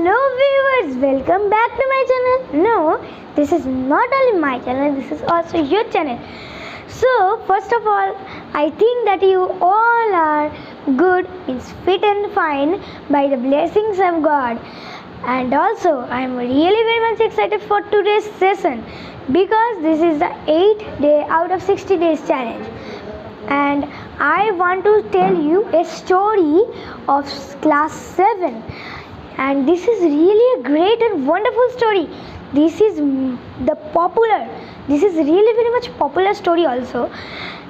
Hello viewers, welcome back to my channel. No, this is not only my channel, this is also your channel. So first of all, I think that you all are good, means fit and fine by the blessings of God. And also I am really very much excited for today's session because this is the 8th day out of 60 days challenge. And I want to tell you a story of class 7. And this is really a great and wonderful story. This is really very much popular story also,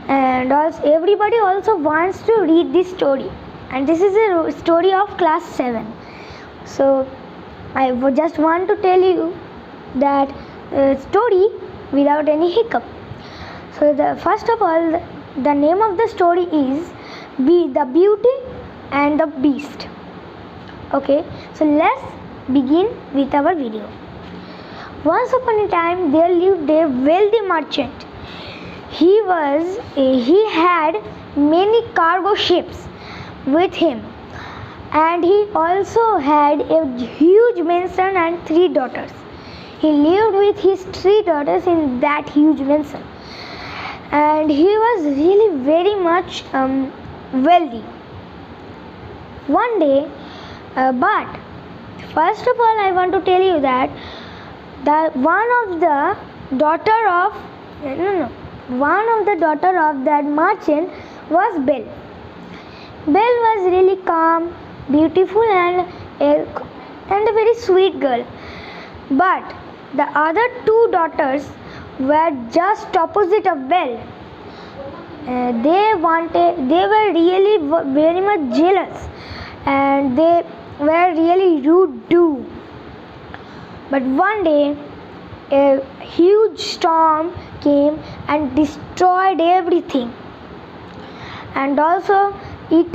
and also everybody also wants to read this story, and this is a story of class 7. So I just want to tell you that story without any hiccup. So first of all, the name of the story is The Beauty and the Beast. Okay, so let's begin with our video. Once upon a time there lived a wealthy merchant. He had many cargo ships with him, and he also had a huge mansion and 3 daughters. He lived with his 3 daughters in that huge mansion, and he was really very much wealthy. One day, but first of all I want to tell you that one of the daughter of that merchant was Belle. Belle was really calm, beautiful, and a very sweet girl. But the other 2 daughters were just opposite of Belle. They were really very much jealous, and they were really rude too. But one day a huge storm came and destroyed everything, and also it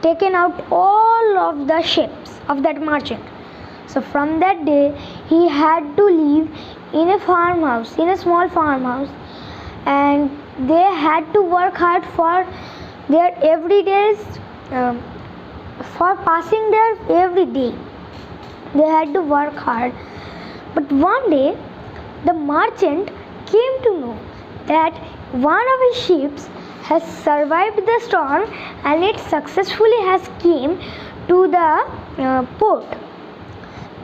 taken out all of the ships of that merchant. So from that day he had to live in a small farmhouse, and they had to work hard for their everydays. For passing their every day, they had to work hard. But one day the merchant came to know that one of his ships has survived the storm and it successfully has came to the port.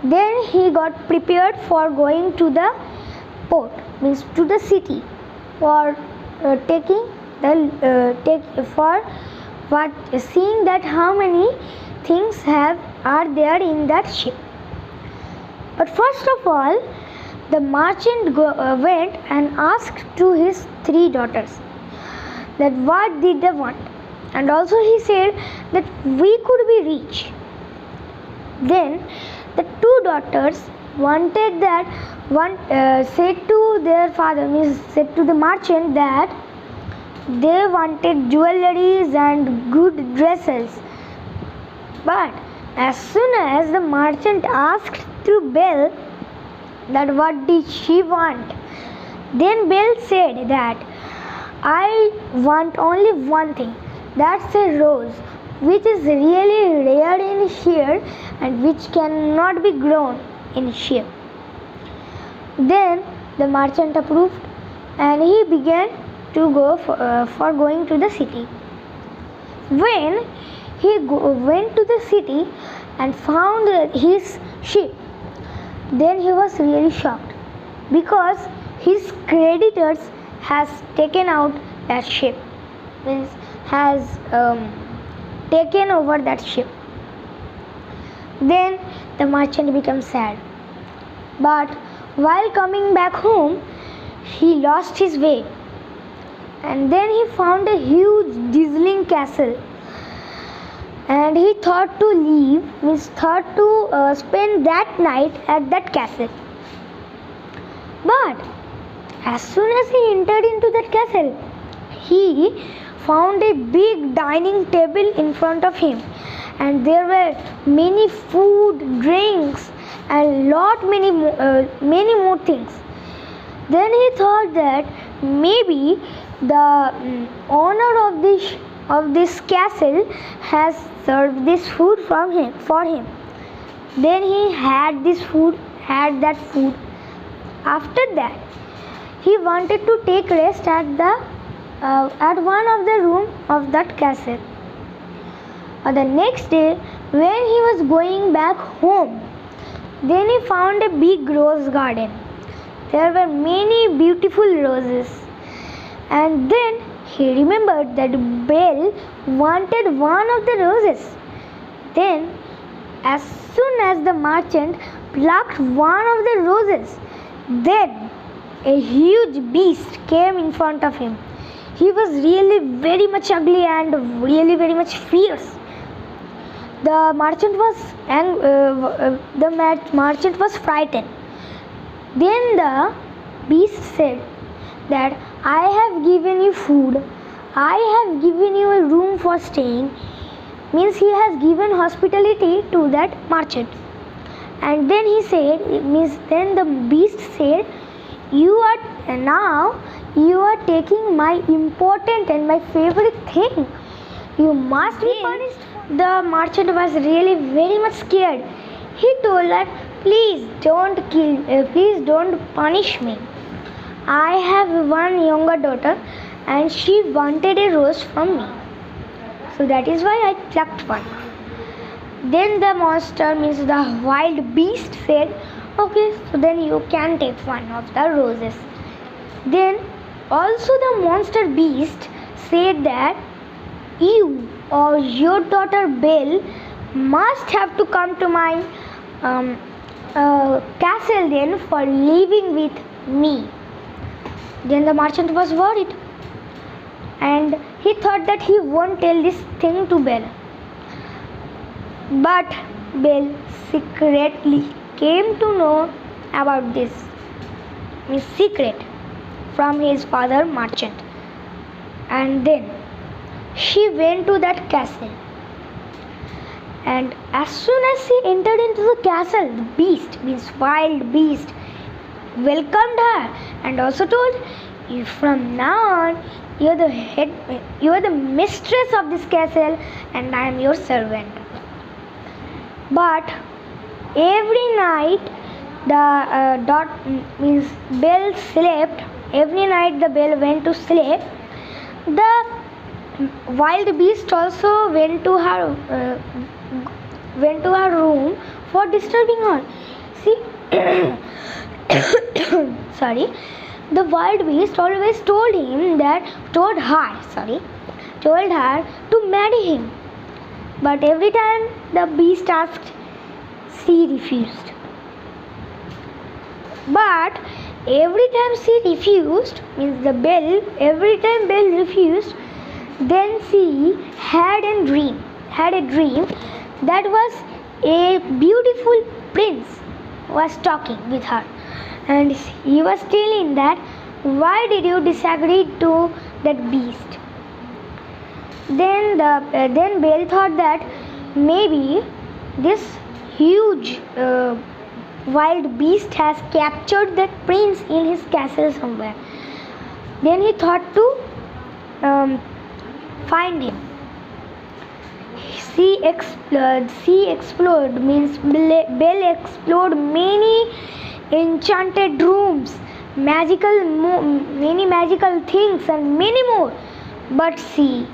Then he got prepared for going to the port, means to the city, for seeing that how many things are there in that ship. But first of all, the merchant went and asked to his 3 daughters that what did they want, and also he said that we could be rich. Then the 2 daughters said to their father, means said to the merchant that they wanted jewelries and good dresses. But as soon as the merchant asked to Belle that what did she want, then Belle said that I want only one thing, that's a rose, which is really rare in here and which cannot be grown in here. Then the merchant approved, and he began to go for going to the city. When he went to the city and found his ship, then he was really shocked because his creditors has taken out that ship, means has taken over that ship. Then the merchant became sad, but while coming back home he lost his way, and then he found a huge dazzling castle, and he thought to spend that night at that castle. But as soon as he entered into that castle, he found a big dining table in front of him, and there were many food, drinks, and many more things. Then he thought that maybe the owner of this castle has served this food for him. Then he had that food. After that, he wanted to take rest at one of the room of that castle. The next day, when he was going back home, then he found a big rose garden. There were many beautiful roses. And then he remembered that Belle wanted one of the roses. Then, as soon as the merchant plucked one of the roses, then a huge beast came in front of him. He was really very much ugly and really very much fierce. The merchant was frightened. Then the beast said that I have given you food, I have given you a room for staying. Means he has given hospitality to that merchant. And then then the beast said, you are taking my important and my favorite thing. You must be punished. The merchant was really very much scared. He told that, please don't punish me. I have one younger daughter and she wanted a rose from me. So that is why I plucked one. Then the monster, the wild beast, said, okay, so then you can take one of the roses. Then also the monster beast said that you or your daughter Belle must have to come to my castle then for living with me. Then the merchant was worried and he thought that he won't tell this thing to Belle. But Belle secretly came to know about this secret from his father merchant. And then she went to that castle. And as soon as she entered into the castle, the beast, wild beast, welcomed her and also told, from now on, you are the mistress of this castle and I am your servant. But every night Belle slept. Every night the Belle went to sleep. The wild beast also went to her room for disturbing her. See, sorry. The wild beast always told her to marry him. But every time the beast asked, she refused. But every time she refused, every time Belle refused, then she had a dream that was a beautiful prince was talking with her. And he was telling that, why did you disagree to that beast? Then Belle thought that maybe this huge wild beast has captured that prince in his castle somewhere. Then he thought to find him. She explored, Belle explored many enchanted rooms, many magical things and many more. But she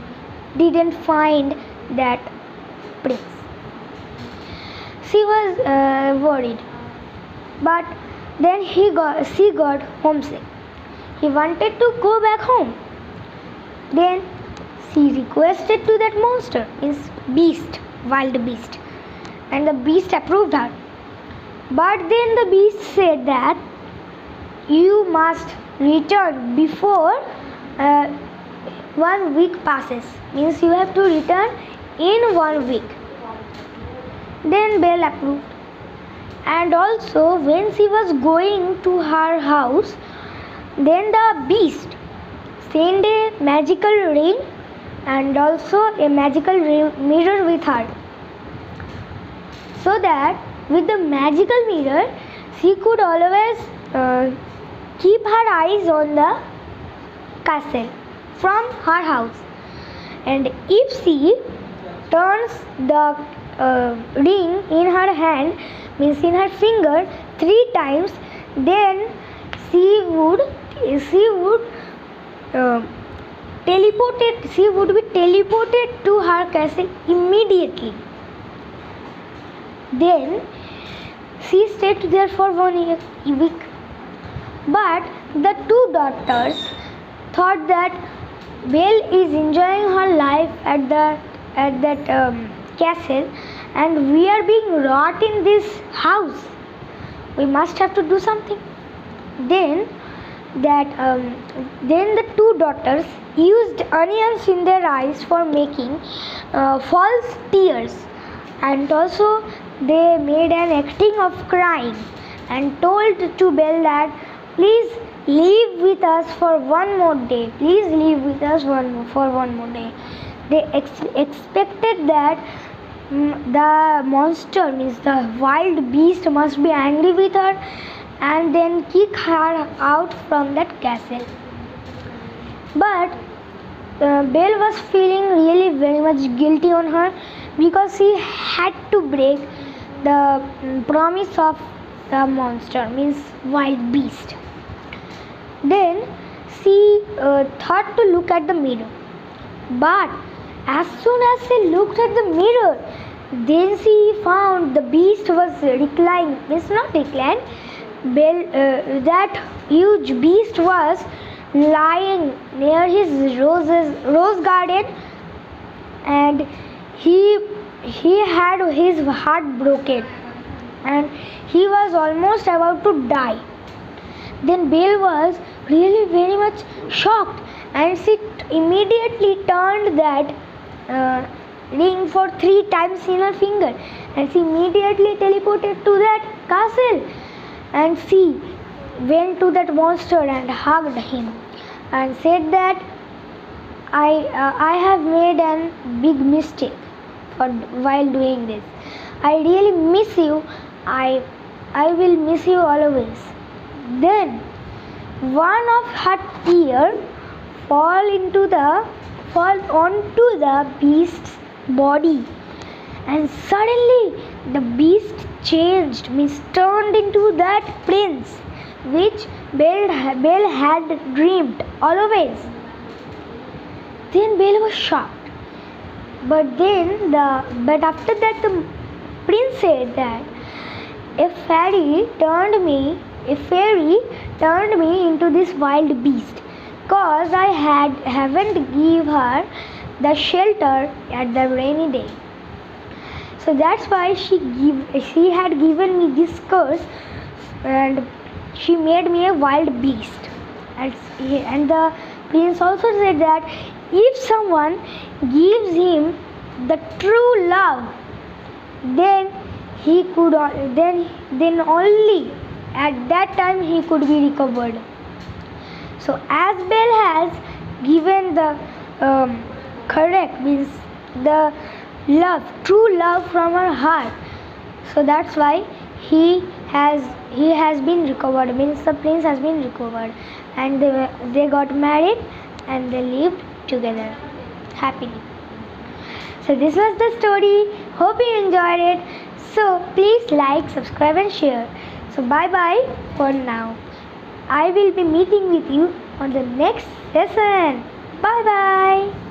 didn't find that prince. She was worried. But then she got homesick. He wanted to go back home. Then she requested to that monster, wild beast, and the beast approved her. But then the beast said that you must return before 1 week passes. Means you have to return in 1 week. Then Belle approved. And also when she was going to her house, then the beast sent a magical ring and also a magical mirror with her, so that with the magical mirror she could always keep her eyes on the castle from her house. And if she turns the ring in her hand, means in her finger, 3 times, then she would be teleported to her castle immediately. Then she stayed there for 1 week. But the 2 daughters thought that Belle is enjoying her life at that castle, and we are being rot in this house. We must have to do something. Then the 2 daughters used onions in their eyes for making false tears, and also they made an acting of crying and told to Belle that please live with us for 1 more day. Please live with us for one more day. They expected that the monster, means the wild beast, must be angry with her and then kick her out from that castle. But Belle was feeling really very much guilty on her, because she had to break the promise of the monster, means wild beast. Then she thought to look at the mirror, but as soon as she looked at the mirror, then she found the beast was reclining, means not reclined. That huge beast was lying near his rose garden, and he had his heart broken and he was almost about to die. Then Belle was really very much shocked, and she immediately turned that ring for 3 times in her finger, and she immediately teleported to that castle, and she went to that monster and hugged him and said that I have made a big mistake while doing this. I really miss you. I will miss you always. Then one of her tears fall onto the beast's body, and suddenly the beast changed, means turned into that prince which Belle had dreamed always. Then Belle was shocked. But after that the prince said that a fairy turned me into this wild beast, cause I haven't give her the shelter at the rainy day. So that's why she had given me this curse, and she made me a wild beast. And the prince also said that if someone gives him the true love, then only at that time he could be recovered. So as Belle has given the correct, means the true love from her heart, so that's why he has been recovered, means the prince has been recovered, and they got married and they lived together happily. So this was the story. Hope you enjoyed it. So please like, subscribe and share. So bye bye for now. I will be meeting with you on the next lesson. Bye bye.